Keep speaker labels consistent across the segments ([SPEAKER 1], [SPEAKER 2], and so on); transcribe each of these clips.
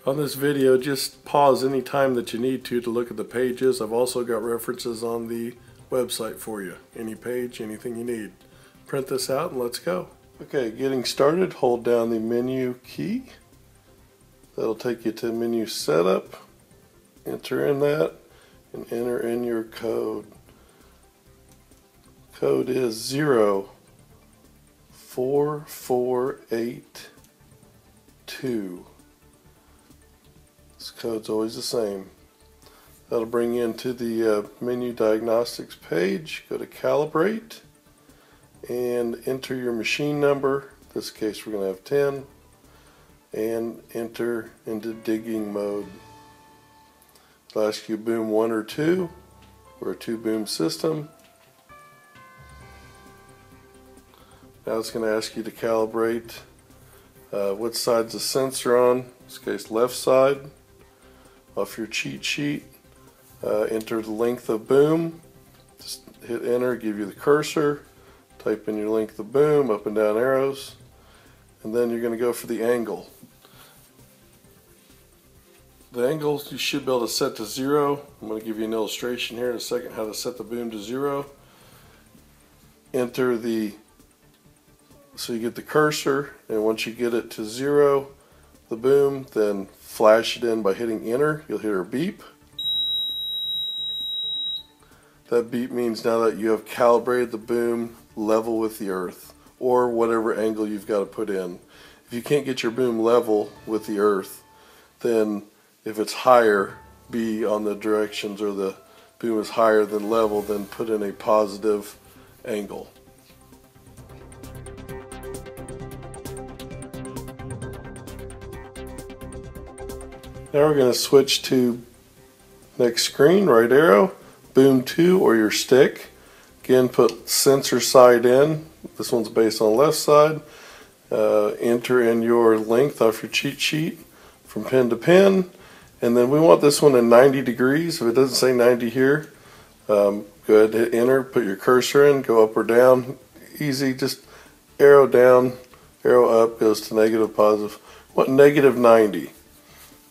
[SPEAKER 1] On this video, just pause any time that you need to look at the pages. I've also got references on the website for you. Any page, anything you need. Print this out and let's go. Okay, getting started, hold down the menu key. That'll take you to menu setup. Enter in that and enter in your code. Code is 04482. This code's always the same. That'll bring you into the menu diagnostics page. Go to Calibrate and enter your machine number. In this case we're going to have 10. And enter into digging mode. It'll ask you boom 1 or 2. We're a 2-boom system. Now it's going to ask you to calibrate what side's the sensor on. In this case, left side. Off your cheat sheet, enter the length of boom. Just hit enter, give you the cursor. Type in your length of boom, up and down arrows. And then you're going to go for the angle. The angle you should be able to set to 0. I'm going to give you an illustration here in a second how to set the boom to 0. Enter so you get the cursor, and once you get it to 0, the boom, then flash it in by hitting enter. You'll hear a beep. That beep means now that you have calibrated the boom level with the earth, or whatever angle you've got to put in. If you can't get your boom level with the earth, then if it's higher, be on the directions, or the boom is higher than level, then put in a positive angle. Now we're going to switch to next screen, right arrow, boom 2 or your stick. Again, put sensor side in. This one's based on the left side. Enter in your length off your cheat sheet from pin to pin. And then we want this one in 90 degrees. If it doesn't say 90 here, go ahead and hit enter, put your cursor in, go up or down. Easy, just arrow down, arrow up, goes to negative, positive. Want negative 90.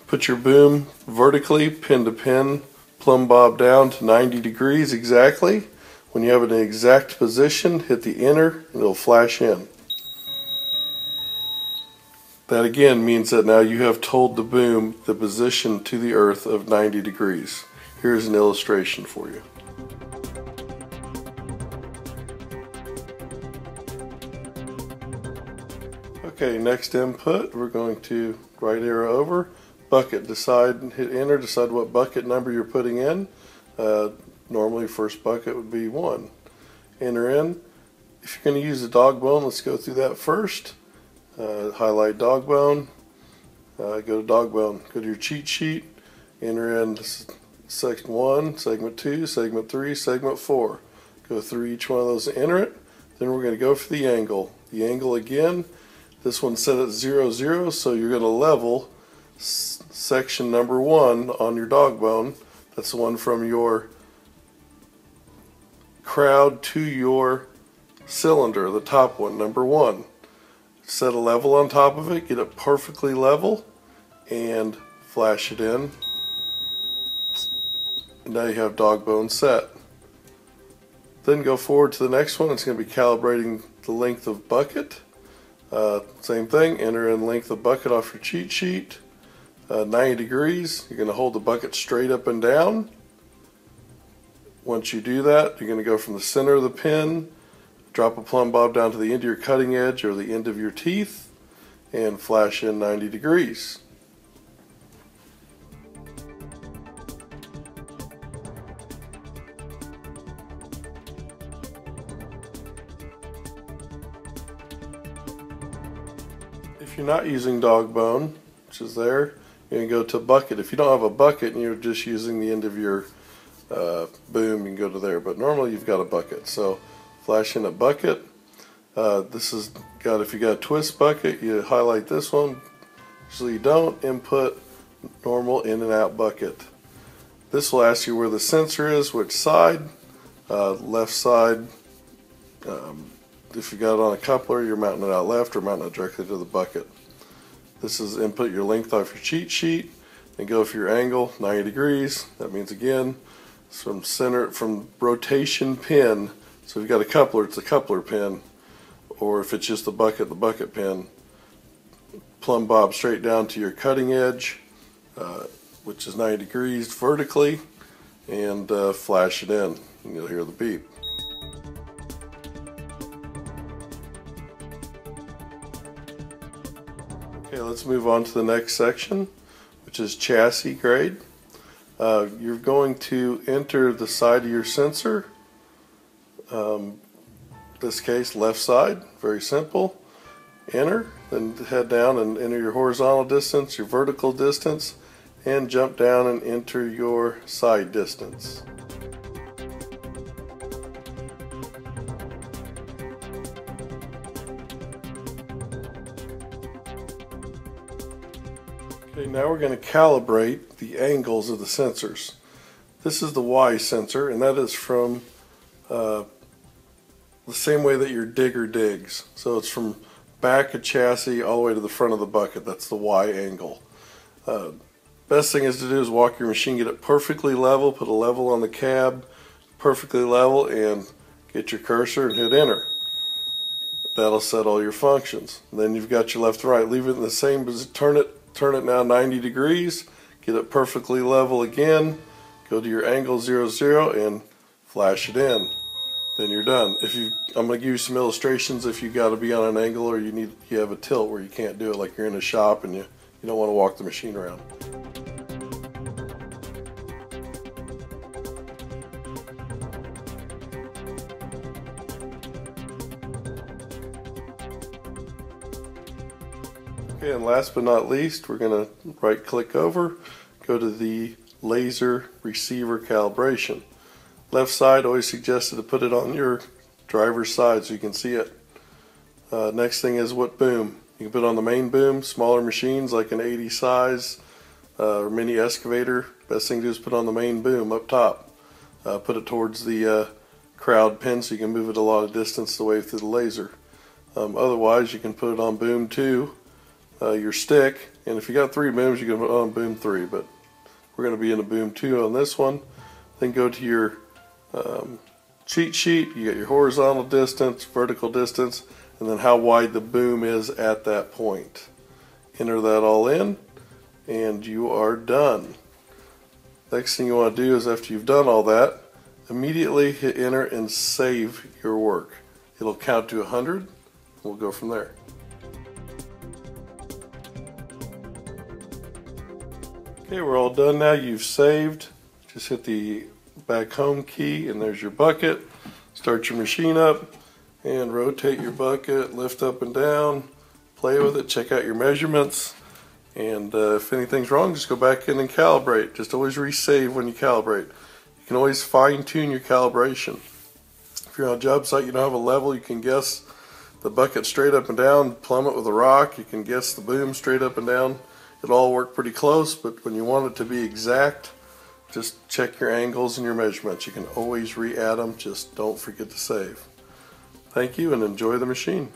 [SPEAKER 1] Put your boom vertically, pin to pin, plumb bob down to 90 degrees exactly. When you have it in exact position, hit the enter and it'll flash in. That again means that now you have told the boom the position to the earth of 90 degrees. Here's an illustration for you. Okay, next input, we're going to right arrow over. Bucket, hit enter, decide what bucket number you're putting in. Normally first bucket would be 1. Enter in. If you're going to use a dog bone, let's go through that first. Highlight dog bone, go to dog bone, go to your cheat sheet, enter in segment 1, segment 2, segment 3, segment 4. Go through each one of those and enter it. Then we're going to go for the angle. The angle again, this one's set at 0, 0, so you're going to level section number 1 on your dog bone. That's the one from your crowd to your cylinder, the top one, number 1. Set a level on top of it, get it perfectly level, and flash it in. And now you have dog bone set. Then go forward to the next one. It's going to be calibrating the length of bucket. Same thing, enter in length of bucket off your cheat sheet. 90 degrees, you're going to hold the bucket straight up and down. Once you do that, you're going to go from the center of the pin, drop a plumb bob down to the end of your cutting edge or the end of your teeth, and flash in 90 degrees. If you're not using dog bone, which is there, you're going to go to bucket. If you don't have a bucket and you're just using the end of your boom, you can go to there. But normally you've got a bucket. So flash in a bucket. This is got, if you got a twist bucket, you highlight this one. Usually you don't. Input normal in and out bucket. This will ask you where the sensor is, which side. Left side. If you got it on a coupler, you're mounting it out left or mounting it directly to the bucket. This is input your length off your cheat sheet and go for your angle 90 degrees. That means again it's from center, from rotation pin. So if you've got a coupler, it's a coupler pin, or if it's just the bucket pin. Plumb bob straight down to your cutting edge, which is 90 degrees vertically, and flash it in, and you'll hear the beep. Okay, let's move on to the next section, which is chassis grade. You're going to enter the side of your sensor. This case, left side, very simple. Enter, then head down and enter your horizontal distance, your vertical distance, and jump down and enter your side distance. Okay, now we're going to calibrate the angles of the sensors. This is the Y sensor, and that is from the same way that your digger digs. So it's from back of chassis all the way to the front of the bucket. That's the Y angle. Best thing is to do is walk your machine, get it perfectly level, put a level on the cab, perfectly level, and get your cursor and hit enter. That'll set all your functions. And then you've got your left and right. Leave it in the same position. Turn it now 90 degrees, get it perfectly level again, go to your angle 0, 0 and flash it in. Then you're done. I'm going to give you some illustrations if you got to be on an angle or you have a tilt where you can't do it, like you're in a shop and you don't want to walk the machine around. Okay, and last but not least, we're going to right click over, go to the laser receiver calibration. Left side, always suggested to put it on your driver's side so you can see it. Next thing is what boom. You can put it on the main boom. Smaller machines like an 80 size or mini excavator, best thing to do is put on the main boom up top. Put it towards the crowd pin so you can move it a lot of distance away through the laser. Otherwise, you can put it on boom 2, your stick, and if you got 3 booms, you can put it on boom 3, but we're going to be in a boom 2 on this one. Then go to your cheat sheet. You got your horizontal distance, vertical distance, and then how wide the boom is at that point. Enter that all in, and you are done. Next thing you want to do is, after you've done all that, immediately hit enter and save your work. It'll count to 100, and we'll go from there. Okay, we're all done now. You've saved. Just hit the back home key and there's your bucket. Start your machine up and rotate your bucket, lift up and down, play with it, check out your measurements, and if anything's wrong, just go back in and calibrate. Just always resave when you calibrate. You can always fine-tune your calibration. If you're on a job site, you don't have a level, you can guess the bucket straight up and down, plumb it with a rock, you can guess the boom straight up and down. It'll all work pretty close, but when you want it to be exact, just check your angles and your measurements. You can always re-add them, just don't forget to save. Thank you and enjoy the machine.